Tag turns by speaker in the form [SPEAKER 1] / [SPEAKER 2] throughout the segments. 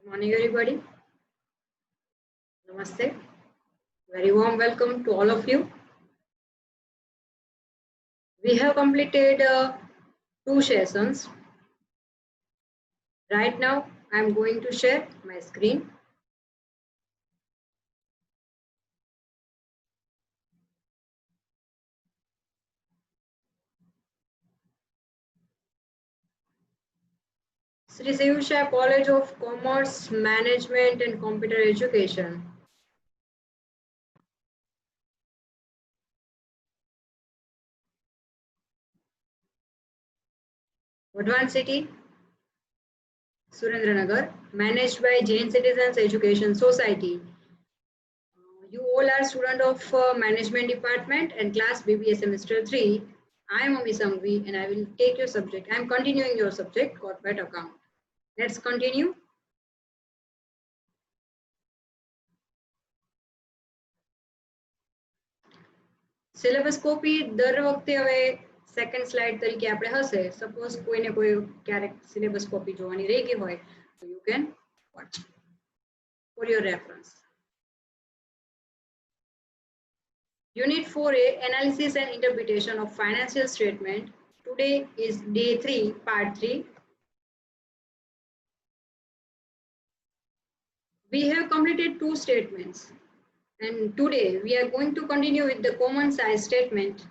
[SPEAKER 1] Good morning, everybody. Namaste. Very warm welcome to all of you. We have completed 2 sessions. Right now, I am going to share my screen. Sri Seyusha College of Commerce, Management and Computer Education. Vadhavan City, Surendranagar, managed by Jain Citizens Education Society. You all are students of Management Department and class BBA semester 3. I am Ami Sangvi and I will take your subject. I am continuing your subject, corporate account. Let's continue. Syllabus copy દર વખતે હવે second slide તરીકે આપણે હશે suppose કોઈને કોઈ ક્યારેક syllabus copy જોવાની રહી ગઈ હોય તો you can watch for your reference. Unit 4A, Analysis and Interpretation of Financial Statement. Today is day 3, part 3. We have completed 2 statements. And today we are going to continue with the common size statement.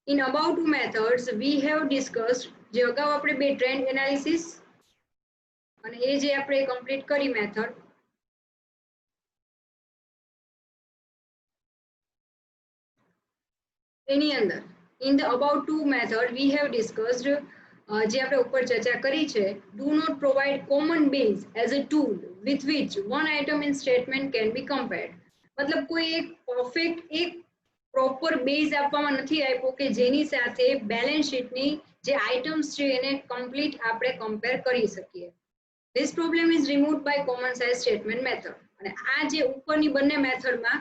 [SPEAKER 1] In about 2 methods, we have discussed જે અગાઉ આપણે બે trend analysis અને એ જે આપણે complete કરી method. એની અંદર in the about 2 method we have discussed જે આપણે ઉપર ચર્ચા કરી છે do not provide common base as a tool with which one item in statement can be compared. मतलब કોઈ એક perfect એક proper base આપવામાં નથી આપ્યો કે જેની સાથે balance sheet ની જે items છે એને complete આપણે compare કરી શકીએ. This problem is removed by common size statement method. અને આ જે ઉપરની બંને method માં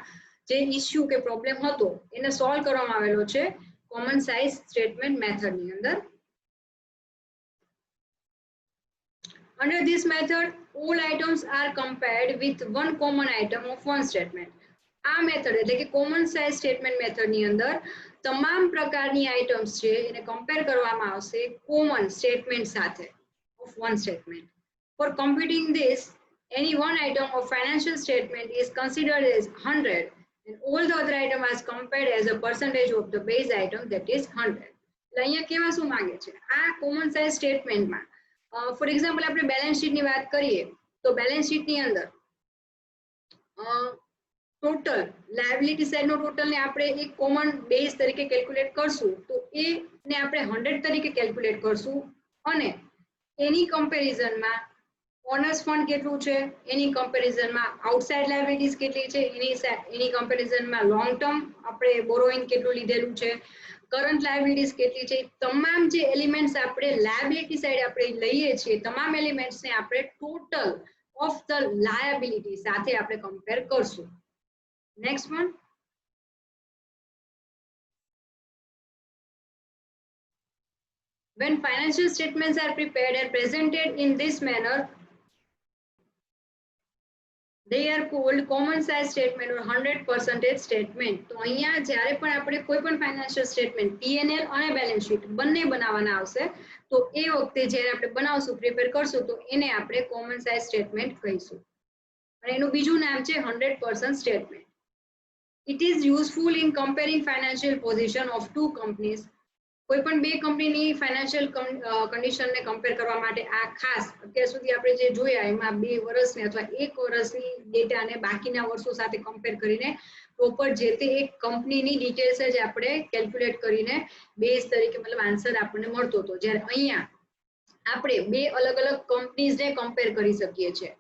[SPEAKER 1] જે issue કે problem હતો એને solve કરવામાં આવેલો છે common size statement method ની અંદર. Under this method, all items are compared with one common item of one statement. આ મેથડ એટલે કે common size statement method ની અંદર તમામ પ્રકારની items છે એને compare કરવામાં આવશે common statement સાથે of one statement. For computing this, any one item of financial statement is considered as 100 and all the other items are compared as a percentage of the base item, that is 100. એટલે અહીંયા કેવા શું માંગે છે આ common size statement માં for example આપણે balance sheet ની વાત કરીએ તો બેલેન્સ શીટ ની અંદર ટોટલ લાયબિલિટી સાઇડ નો ટોટલ ને આપણે એક કોમન બેઝ તરીકે કેલ્ક્યુલેટ કરશું તો એ ને આપણે 100 તરીકે કેલ્ક્યુલેટ કરશું અને એની કમ્પેરિઝન માં ઓનર્સ ફંડ કેટલું છે એની કમ્પેરિઝન માં આઉટસાઇડ લાયબિલિટીઝ કેટલી છે એની કમ્પેરિઝન માં લોંગ ટર્મ આપણે બોરોઇંગ કેટલું લીધેલું છે કરંટ લાયબિલિટીઝ કેટલી છે તમામ જે એલિમેન્ટ્સ આપણે લાયબિલિટી સાઇડ આપણે લઈએ છીએ તમામ એલિમેન્ટ્સ ને આપણે ટોટલ ઓફ ધ લાયબિલિટી સાથે આપણે કમ્પેર કરશું. Next one, when financial statements are prepared and presented in this manner, they are called common size statement or 100% statement. તો અહીંયા જ્યારે પણ આપણે કોઈ પણ financial statement P&L અને balance sheet બંને બનાવવાના આવશે તો એ વખતે જ્યારે આપણે બનાવશું પ્રિપેર કરશું તો એને આપણે common size statement કહીશું અને એનું બીજું નામ છે 100% statement. It is useful in comparing financial position of two companies. કોઈ પણ બે કંપનીની ફાઇનાન્શિયલ કન્ડિશન ને કમ્પેર કરવા માટે આ ખાસ અત્યાર સુધી આપણે જે જોયા એમાં 2 વર્ષને અથવા 1 વર્ષની ડેટાને બાકીના વર્ષો સાથે કમ્પેર કરીને પ્રોપર જે તે એક કંપનીની ડિટેલ્સ જ આપણે કેલ્ક્યુલેટ કરીને બેઝ તરીકે મતલબ આન્સર આપણને મળતો હતો જ્યારે અહીંયા આપણે બે અલગ-અલગ કંપનીઝને કમ્પેર કરી શકીએ છીએ.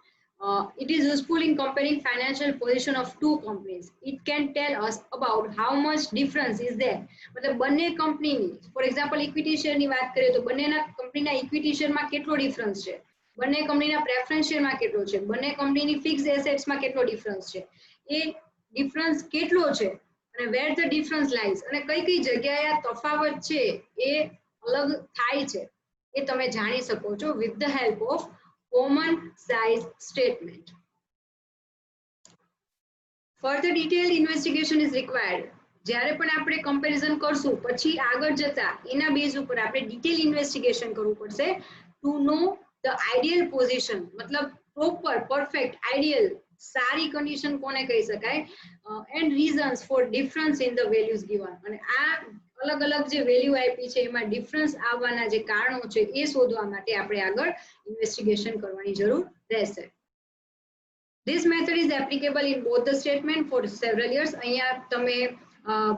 [SPEAKER 1] It is useful in comparing financial position of two companies. It can tell us about how much difference is there. मतलब બંને કંપનીની ફોર એક્ઝામ્પલ ઇક્વિટી શેર ની વાત કરીએ તો બંનેના કંપનીના ઇક્વિટી શેર માં કેટલો ડિફરન્સ છે બંને કંપનીના પ્રેફરન્સ શેર માં કેટલો છે બંને કંપનીની ફિક્સ્ડ એસેટ્સ માં કેટલો ડિફરન્સ છે એ ડિફરન્સ કેટલો છે અને વેર ધ ડિફરન્સ લાઈઝ અને કઈ કઈ જગ્યાએ આ તફાવત છે એ અલગ થાય છે એ તમે જાણી શકો છો with the help of common size statement. Further detailed investigation is required. જ્યારે પણ આપણે કમ્પેરિઝન કરશું પછી આગળ જતા એના બેઝ ઉપર આપણે ડિટેલ ઇન્વેસ્ટિગેશન કરવું પડશે to know the ideal position, મતલબ પ્રોપર પરફેક્ટ આઈડિયલ સારી કન્ડિશન કોને કહી શકાય, and reasons for difference in the values given. અને આ અલગ અલગ જે વેલ્યુ આપી છે એમાં ડિફરન્સ આવવાના જે કારણો છે એ શોધવા માટે આપણે આગળ ઇન્વેસ્ટિગેશન કરવાની જરૂર રહેશે. This method is applicable in both the statement for several years. અહીંયા તમે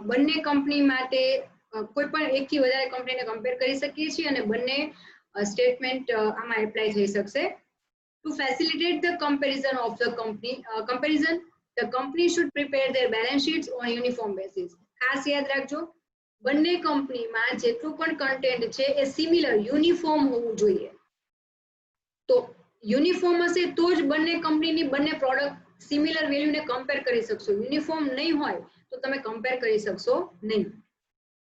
[SPEAKER 1] બંને કંપની માટે કોઈ પણ એકથી વધારે કંપનીને કમ્પેર કરી શકીએ છીએ અને બંને સ્ટેટમેન્ટ આમાં એપ્લાય થઈ શકશે. To facilitate the comparison of the the company should prepare their balance sheets on uniform basis. ખાસ યાદ રાખજો, બંને કંપનીમાં જેટલું પણ કન્ટેન્ટ છે એ સિમિલર યુનિફોર્મ હોવું જોઈએ. તો યુનિફોર્મ હશે તો જ બંને કંપનીની બંને પ્રોડક્ટ સિમિલર વેલ્યુને કમ્પેર કરી શકશો. યુનિફોર્મ નહીં હોય તો તમે કમ્પેર કરી શકશો નહીં.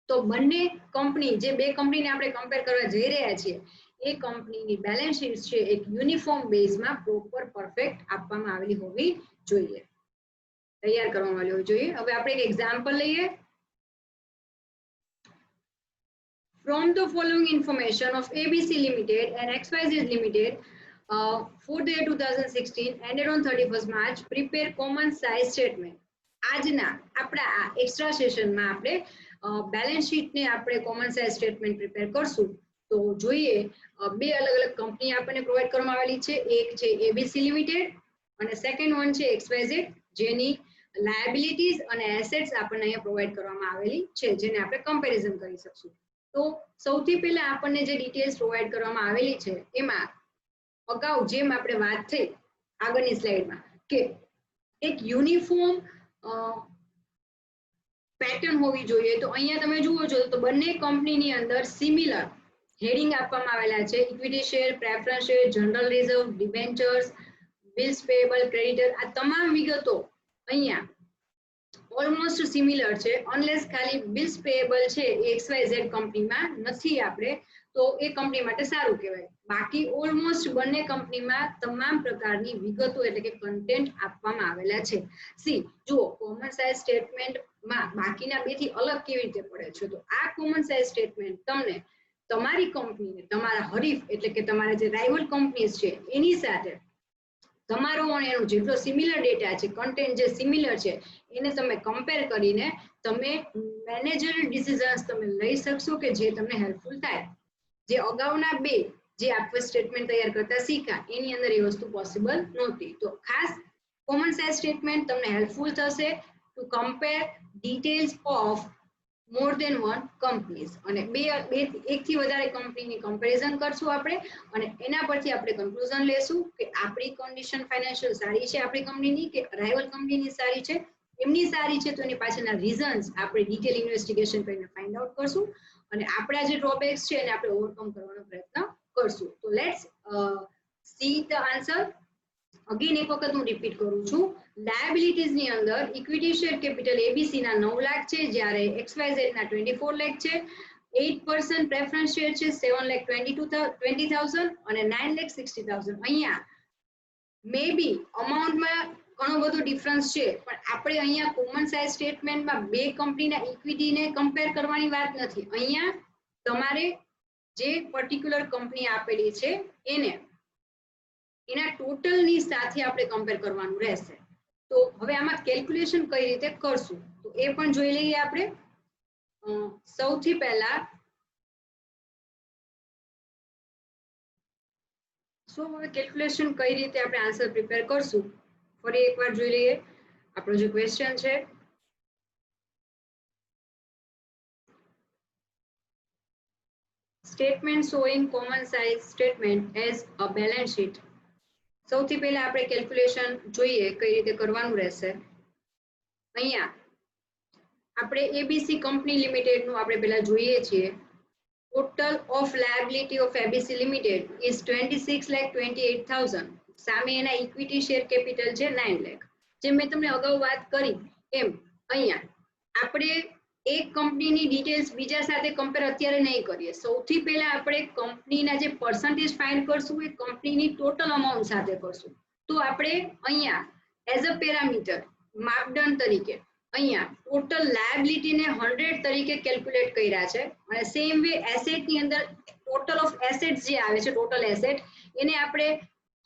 [SPEAKER 1] તો બંને કંપની, જે બે કંપનીને આપણે કમ્પેર કરવા જઈ રહ્યા છીએ, એ કંપનીની બેલેન્સ શીટ છે એક યુનિફોર્મ બેઝમાં પ્રોપર પરફેક્ટ આપવામાં આવેલી હોવી જોઈએ, તૈયાર કરવામાં આવેલી હોવી જોઈએ. હવે આપણે એક એક્ઝામ્પલ લઈએ. From the following information of ABC Limited and XYZ Limited for the year 2016 ended on 31st March, prepare common size statement. આજના આપણા એક્સ્ટ્રા સેશનમાં આપણે બેલેન્સ શીટને આપણે કોમન સાઇઝ સ્ટેટમેન્ટ પ્રિપેર કરશું. તો જોઈએ બે અલગ અલગ કંપની આપણને પ્રોવાઈડ કરવામાં આવેલી છે. એક છે એબીસી લિમિટેડ અને સેકન્ડ વન છે XYZ, જેની લાયબિલિટીઝ અને એસેટ્સ આપણને અહીંયા પ્રોવાઈડ કરવામાં આવેલી છે, જેને આપણે કમ્પેરિઝન કરી શકશું. તો સૌથી પહેલા આપણને જે ડિટેલ્સ પ્રોવાઈડ કરવામાં આવેલી છે એમાં અગાઉ જેમ આપણે વાત થઈ આગળની સ્લાઇડમાં કે એક યુનિફોર્મ પેટર્ન હોવી જોઈએ. તો અહીંયા તમે જુઓ છો તો બંને કંપનીની અંદર સિમિલર હેડિંગ આપવામાં આવેલા છે. Equity share, preference share, general reserve, debentures, bills payable, creditor, આ તમામ વિગતો અહીંયા ઓલમોસ્ટ સિમિલર છે. અનલેસ ખાલી બિલ્સ પેયેબલ છે XYZ કંપનીમાં નથી આપણે, તો એ કંપની માટે સારું કહેવાય. બાકી ઓલમોસ્ટ બંને કંપનીમાં તમામ પ્રકારની વિગતો એટલે કે કન્ટેન્ટ આપવામાં આવેલા છે. સી જુઓ, કોમન સાઇઝ સ્ટેટમેન્ટમાં બાકીના બેથી અલગ કેવી રીતે પડે છે. તો આ કોમન સાઇઝ સ્ટેટમેન્ટ તમને તમારી કંપનીને તમારા હરીફ એટલે કે તમારા જે રાઇવલ કંપનીઝ છે એની સાથે તમારો અને એનો જેટલો સિમિલર ડેટા છે, કન્ટેન્ટ જે સિમિલર છે, એને તમે કમ્પેર કરીને તમે મેનેજરલ ડિસિઝન્સ તમે લઈ શકશો કે જે તમને હેલ્પફુલ થાય. જે અગાઉના બે જે આપણે સ્ટેટમેન્ટ તૈયાર કરતા શીખ્યા એની અંદર એ વસ્તુ પોસિબલ નહોતી. તો ખાસ કોમન સાઇઝ સ્ટેટમેન્ટ તમને હેલ્પફુલ થશે two compare details of more than one companies. અને એકથી વધારે કંપનીની કમ્પેરિઝન કરશું આપણે અને એના પરથી આપણે કન્ક્લુઝન લેશું કે આપણી કન્ડિશન ફાઇનાન્શિયલ સારી છે આપણી કંપનીની કે રાઇવલ કંપનીની સારી છે. એમની સારી છે તો એની પાછળના રીઝન્સ આપણે ડિટેલ ઇન્વેસ્ટિગેશન કરીને ફાઇન્ડ આઉટ કરશું અને આપણા જે ડ્રોબેક્સ છે એને આપણે ઓવરકમ કરવાનો પ્રયત્ન કરશું. તો let's see the answer. Again એક વખત હું રિપીટ કરું છું. લાયબિલિટીઝ ની અંદર ઇક્વિટી શેર કેપિટલ એબીસી ના 9 લાખ છે, જ્યારે XYZ ના 24 લાખ છે. 8% પ્રેફરન્સ શેર છે 7,20,000 અને 9,60,000. અહીંયા મે બી અમાઉન્ટમાં ઘણો બધો ડિફરન્સ છે, પણ આપણે અહીંયા કોમન સાઇઝ સ્ટેટમેન્ટમાં બે કંપનીના ઇક્વિટીને કમ્પેર કરવાની વાત નથી. અહીંયા તમારે જે પર્ટિક્યુલર કંપની આપેલી છે એને એના ટોટલની સાથે આપણે કમ્પેર કરવાનું રહેશે. તો હવે આમાં કેલ્ક્યુલેશન કઈ રીતે કરશું તો એ પણ જોઈ લઈએ આપણે. સૌથી પહેલા હવે કેલ્ક્યુલેશન કઈ રીતે આપણે આન્સર પ્રિપેર કરશું ફરી એકવાર જોઈ લઈએ. આપણો જે ક્વેશ્ચન છે statement showing common size statement as a balance sheet. સૌથી પહેલા આપણે કેલ્ક્યુલેશન જોઈએ કઈ રીતે કરવાનું રહેશે. અહીંયા આપણે એબીસી કંપની લિમિટેડનું આપણે પહેલા જોઈએ છીએ. Total of liability of ABC limited is 26,28,000. સામે એના ઇક્વિટી શેર કેપિટલ છે 9 લાખ. જેમ મેં તમને અગાઉ વાત કરી એમ અહીંયા આપણે એક કંપનીની ડિટેલ્સ બીજા સાથે કમ્પેર અત્યારે નહીં કરીએ. સૌથી પહેલા આપણે કંપનીના જે પર્સન્ટેજ ફાઇન્ડ કરશું એ કંપનીની ટોટલ અમાઉન્ટ સાથે કરશું. તો આપણે અહીંયા એઝ અ પેરામીટર માપદંડ તરીકે અહીંયા ટોટલ લાયબિલિટીને 100 તરીકે કેલ્ક્યુલેટ કર્યા છે અને સેમ વે એસેટની અંદર ટોટલ ઓફ એસેટ્સ જે આવે છે ટોટલ એસેટ એને આપણે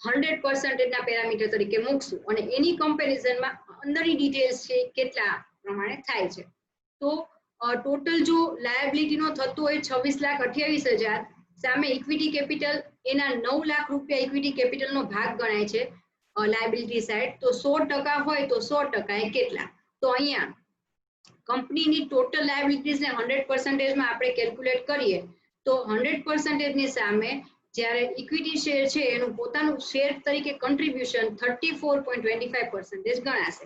[SPEAKER 1] 100% ના પેરામીટર તરીકે મૂકશું અને એની કમ્પેરિઝનમાં અંદરની ડિટેલ્સ છે કેટલા પ્રમાણે થાય છે. તો ટોટલ જો લાયબિલિટીનો થતો હોય 26,28,000 સામે ઇક્વિટી કેપિટલ એના 9 લાખ રૂપિયા ઇક્વિટી કેપિટલનો ભાગ ગણાય છે લાયબિલિટી સાઇડ. તો 100% હોય તો 100% એ કેટલા? તો અહીંયા કંપનીની ટોટલ લાયબિલિટીઝને 100% માં આપણે કેલ્ક્યુલેટ કરીએ તો 100% ની સામે જ્યારે ઇક્વિટી શેર છે એનું પોતાનું શેર તરીકે કન્ટ્રીબ્યુશન 34.25% ગણાશે.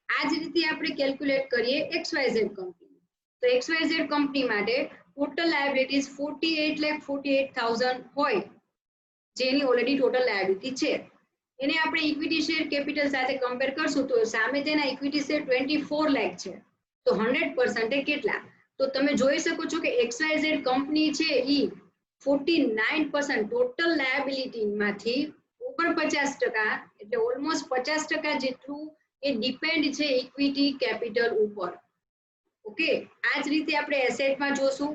[SPEAKER 1] આ જ રીતે આપણે કેલ્ક્યુલેટ કરીએ XYZ કંપની. તો XYZ કંપની માટે ટોટલ લાયબિલિટીઝ 48,48,000 હોય જેની ઓલરેડી ટોટલ લાયબિલિટી છે. એને આપણે ઇક્વિટી શેર કેપિટલ સાથે કમ્પેર કરશું તો સામે તેના ઇક્વિટી શેર 24 લાખ છે. તો 100% કેટલા? તો તમે જોઈ શકો છો કે XYZ કંપની છે ઈ 49% ટોટલ લાયબિલિટી માંથી 49% એટલે ઓલમોસ્ટ 50% જેટલું એ ડિપેન્ડ છે ઇક્વિટી કેપિટલ ઉપર. ઓકે, આ જ રીતે આપણે એસેટમાં જોશું.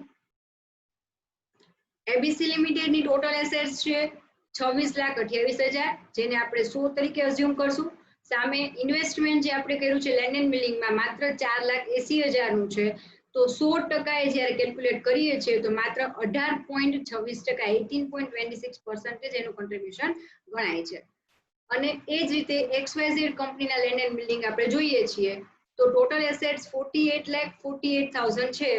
[SPEAKER 1] એબીસી લિમિટેડ ની ટોટલ એસેટ્સ છે 26,28,000 જેને આપણે 100 તરીકે અઝ્યુમ કરશું. સામે ઇન્વેસ્ટમેન્ટ જે આપણે કર્યું છે લેન્ડ એન્ડ બિલ્ડિંગમાં માત્ર 4,80,000 નું છે. તો 100% એ જ્યારે કેલ્ક્યુલેટ કરીએ છીએ તો માત્ર 18.26% 18.26% એનું કન્ટ્રીબ્યુશન ગણાય છે. અને એ જ રીતે XYZ કંપનીના લેન્ડ એન્ડ બિલ્ડિંગ આપણે જોઈએ છીએ તો ટોટલ એસેટ્સ 48,48,000 છે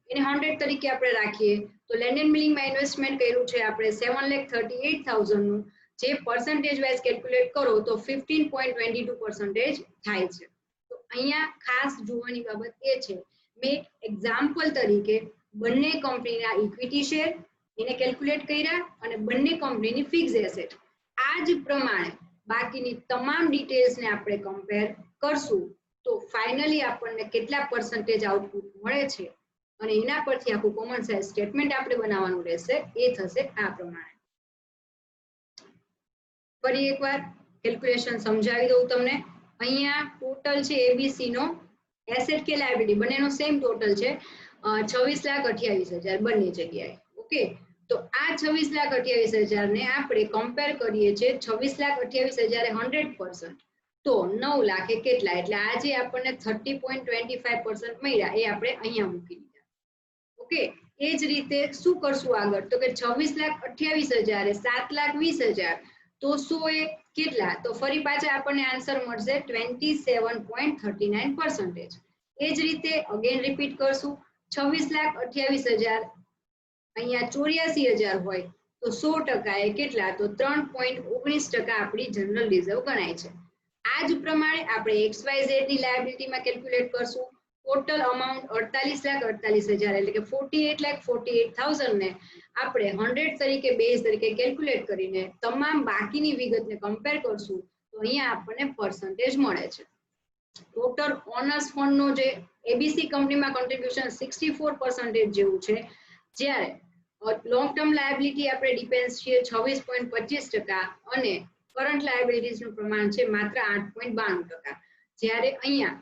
[SPEAKER 1] એને 100 તરીકે આપણે રાખીએ તો લેન્ડ એન્ડ બિલ્ડિંગમાં ઇન્વેસ્ટમેન્ટ કર્યું છે આપણે 7,38,000 નું જે પર્સન્ટેજ વાઇઝ કેલ્ક્યુલેટ કરો તો 15.22% થાય છે. તો અહીંયા ખાસ જોવાની બાબત એ છે મેં એક્ઝામ્પલ તરીકે બંને કંપનીના ઇક્વિટી શેર એને કેલ્ક્યુલેટ કર્યા અને બંને કંપનીની ફિક્સ એસેટ આ જ પ્રમાણે બાકીની તમામ ડિટેલ્સને આપણે કમ્પેર કરશું તો ફાઇનલી આપણને કેટલા પર્સન્ટેજ આઉટપુટ મળે છે અને એના પરથી આખું કોમન સાઇઝ સ્ટેટમેન્ટ આપણે બનાવવાનું રહેશે. એ થશે આ પ્રમાણે. ફરી એકવાર કેલ્ક્યુલેશન સમજાવી દઉં તમને. અહીંયા ટોટલ છે એબીસી નો એસેટ કે લાયબિલિટી બંનેનો સેમ ટોટલ છે 26,28,000 બંને જગ્યાએ. ઓકે, તો આ 26,28,000 ને આપણે કમ્પેર કરીએ છીએ 26,28,000 100%. તો 9 લાખ એ કેટલા? એટલે આ જે આપણને 30.25% મળ્યા એ આપણે અહીંયા મૂકી દીધા. ઓકે, એ જ રીતે શું કરશું આગળ? તો કે 26,28,000 એ 7,20,000 તો 100 એ કેટલા? તો ફરી પાછા આપણને આન્સર મળશે 27.39%. એ જ રીતે અગેન રિપીટ કરશું 26,28,000 અહીંયા 84,000 હોય તો 100% એ કેટલા? તો 3.19% આપણી જનરલ રિઝર્વ ગણાય છે. આ જ પ્રમાણે આપણે XYZ ની લાયબિલિટીમાં કેલ્ક્યુલેટ કરશું. ટોટલ અમાઉન્ટ 48,48,000 એટલે કે 48,48,000 ને આપણે 100 તરીકે બેઝ તરીકે કેલ્ક્યુલેટ કરીને તમામ બાકીની વિગતને કમ્પેર કરશું તો અહીંયા આપણને પર્સન્ટેજ મળે છે. ટોટલ ઓનર્સ ફંડનો જે એબીસી કંપનીમાં કન્ટ્રીબ્યુશન 64% જેવું છે જ્યારે લોંગ ટર્મ લાયબિલિટી આપણે ડિપેન્ડ છીએ 26.25% અને કરન્ટ લાયબિલિટીઝ નું પ્રમાણ છે માત્ર 8.92%. જ્યારે અહીંયા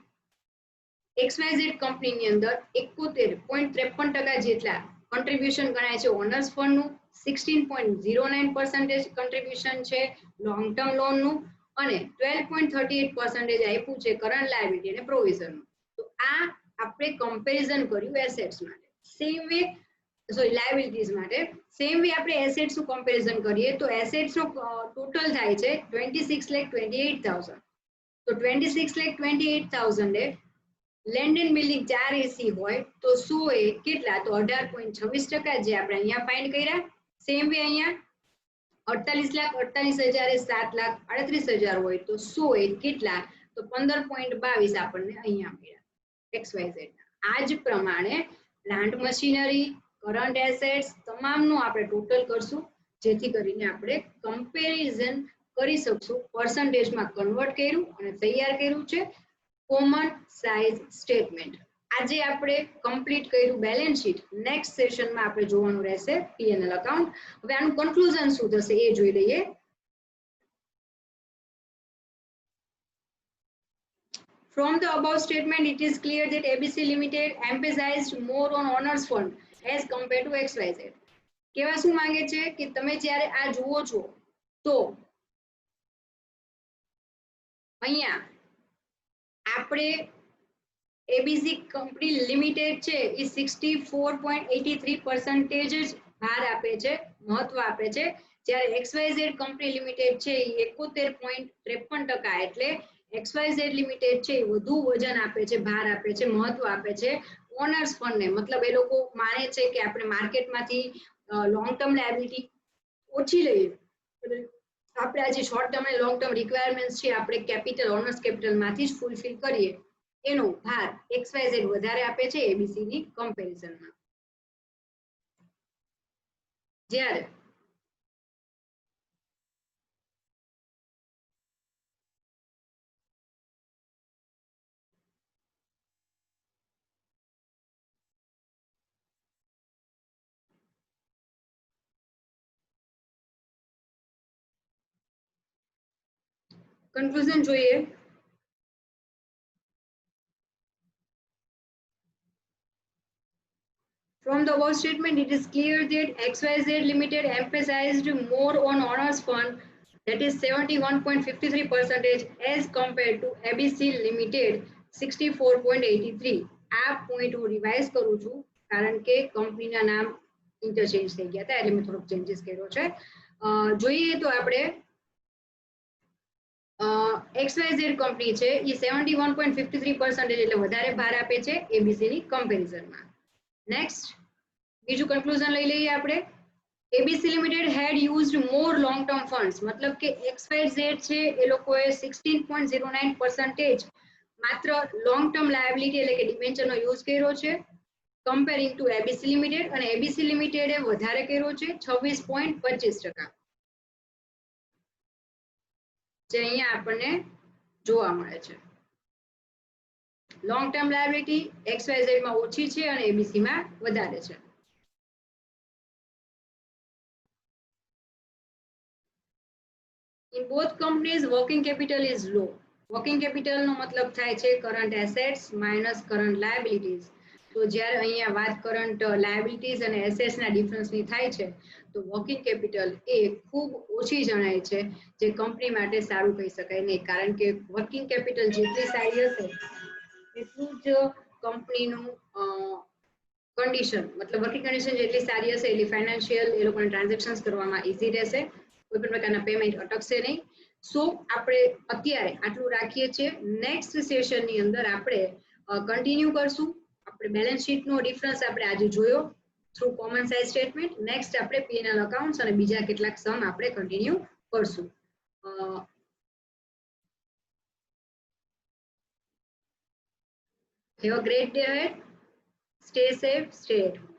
[SPEAKER 1] XYZ કંપનીની અંદર 71.53% જેટલા કન્ટ્રીબ્યુશન ગણાય છે ઓનર્સ ફંડનું, 16.09% કન્ટ્રીબ્યુશન છે લોંગ ટર્મ લોનનું અને 12.38% આપ્યું છે કરન્ટ લાયબિલિટી અને પ્રોવિઝનનું. તો આ આપણે કમ્પેરિઝન કર્યું એસેટ્સ માટે. સેમ વે લાયબિલિટીઝ માટે સેમ વે આપણે એસેટ્સ નું કમ્પેરિઝન કરીએ તો એસેટ્સ નો ટોટલ થાય છે 26,28,000. તો 26,28,000 એ લેન્ડ એન્ડ બિલ્ડિંગ 480 હોય તો 100 એ કેટલા? તો 18.26% જે આપણે અહીંયા ફાઇન્ડ કર્યા. સેમ વે અહીંયા 48,48,000 એ 7,38,000 હોય તો 100 એ કેટલા? તો 15.22 આપણને અહીંયા મળ્યા XYZ. આ જ પ્રમાણે પ્લાન્ટ મશીનરી, કરન્ટ એસેટ્સ તમામનું આપણે ટોટલ કરશું જેથી કરીને આપણે કમ્પેરિઝન કરી શકશું. પર્સન્ટેજમાં કન્વર્ટ કર્યું અને તૈયાર કર્યું છે કોમન સાઇઝ સ્ટેટમેન્ટ. આજે આપણે કમ્પ્લીટ કર્યું બેલેન્સ શીટ. નેક્સ્ટ સેશનમાં આપણે જોવાનું રહેશે P&L અકાઉન્ટ. હવે આનું કન્ક્લુઝન શું થશે એ જોઈ લઈએ. From the above statement, it is clear that ABC Limited emphasized more on owners fund as compared to XYZ. કેવા શું માંગે છે કે તમે જ્યારે આ જુઓ છો તો અહીંયા આપણે ABC કંપની લિમિટેડ છે એ 64.83% જ ભાર આપે છે, મહત્વ આપે છે, જ્યારે XYZ કંપની લિમિટેડ છે એ 71.53% એટલે XYZ લિમિટેડ છે એ વધુ વજન આપે છે, ભાર આપે છે, મહત્વ આપે છે ઓનર્સ ફંડને. મતલબ એ લોકો માને છે કે આપણે માર્કેટમાંથી લોંગ ટર્મ લાયબિલિટી ઓછી લઈએ, આપણે આ જે શોર્ટ ટર્મ અને લોંગ ટર્મ રિક્વાયરમેન્ટ્સ છે આપણે કેપિટલ ઓનર્સ કેપિટલમાંથી જ ફૂલફિલ કરીએ, એનો ભાર XYZ વધારે આપે છે ABC ની કમ્પેરિઝનમાં. જ્યારે કન્ક્લુઝન જોઈએ. From the above statement, it is clear that XYZ Limited emphasized more on owners fund, that is 71.53% as compared to ABC Limited 64.83. આ પોઈન્ટ હું રિવાઇઝ કરું છું કારણ કે કંપનીના નામ ઇન્ટરચેન્જ થઈ ગયા હતા એટલે મેં થોડોક ચેન્જીસ કર્યો છે. જોઈએ તો આપણે XYZ કંપની છે એ 71.53% એટલે વધારે ભાર આપે છે ABC ની કમ્પેરિઝનમાં. નેક્સ્ટ બીજું કન્ક્લુઝન લઈ લઈએ આપણે. ABC Limited had used more long term funds, મતલબ કે XYZ છે એ લોકોએ 16.09% માત્ર લોંગ ટર્મ લાયબિલિટી એટલે કે ડિબેન્ચરનો યુઝ કર્યો છે કમ્પેરિંગ ટુ ABC Limited, અને ABC Limited એ વધારે કર્યો છે 26.25%, જે અહીંયા આપણને જોવા મળે છે. લોંગ ટર્મ લાયબિલિટી XYZ માં ઓછી છે અને ABC માં વધારે છે. In both companies, working capital is low. Working capital નો મતલબ થાય છે current assets minus current liabilities. તો જ્યારે અહીંયા વાત કરન્ટ લાયબિલિટીઝ અને એસેટ્સના ડિફરન્સની થાય છે તો વર્કિંગ કેપિટલ એ ખૂબ ઓછી જણાય છે, જે કંપની માટે સારું કહી શકાય નહીં, કારણ કે વર્કિંગ કેપિટલ જેટલી સારી હશે એટલું જ કંપનીનું કન્ડિશન, મતલબ વર્કિંગ કન્ડિશન જેટલી સારી હશે એટલી ફાઇનાન્શિયલ એ લોકોને ટ્રાન્ઝેક્શન્સ કરવામાં ઈઝી રહેશે, કોઈ પણ પ્રકારના પેમેન્ટ અટકશે નહીં. સો આપણે અત્યારે આટલું રાખીએ છીએ. નેક્સ્ટ સેશનની અંદર આપણે કન્ટિન્યુ કરશું. આપણે બેલેન્સ શીટનો ડિફરન્સ આપણે આજે જોયો through common size statement. Next આપણે P&L અકાઉન્ટ્સ અને બીજા કેટલાક સમ આપણે કન્ટિન્યુ કરશું. Have a great day ahead. Stay safe, stay at home.